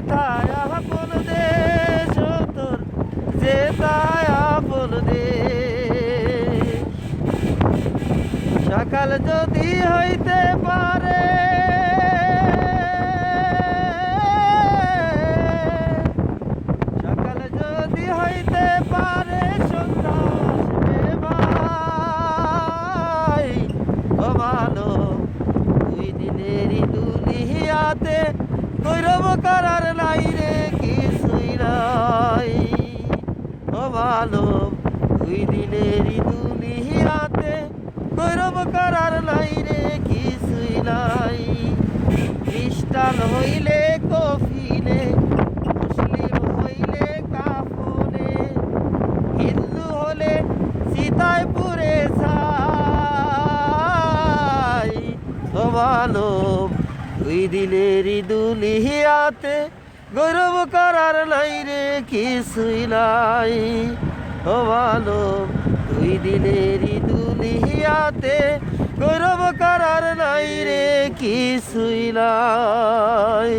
যেথায় আপন দেশ তোর যেথায় আপন দেশ সকাল যদি হইতে পারে সকাল যদি হইতে পারে সন্ধ্যা আসবে ভাই ও ভালো দুই দিনেরই দুনিয়াতে গৌরব করার নাই রে কিছুই নাই ও ভালো দুই দিনেরই দুনিয়াতে গৌরব করার নাই রে কিছুই নাই খ্রিস্টান হইলে কফিনে মুসলিম হইলে কাফনে হিন্দু হলে সীতায় পুরে ছাই ও ভালো দুই দিনেরই দুনিয়াতে গৌরব করার নাই রে কিছুই নাই ও ভালো দুই দিনেরই দুনিয়াতে গৌরব করার নাই রে কিছুই নাই।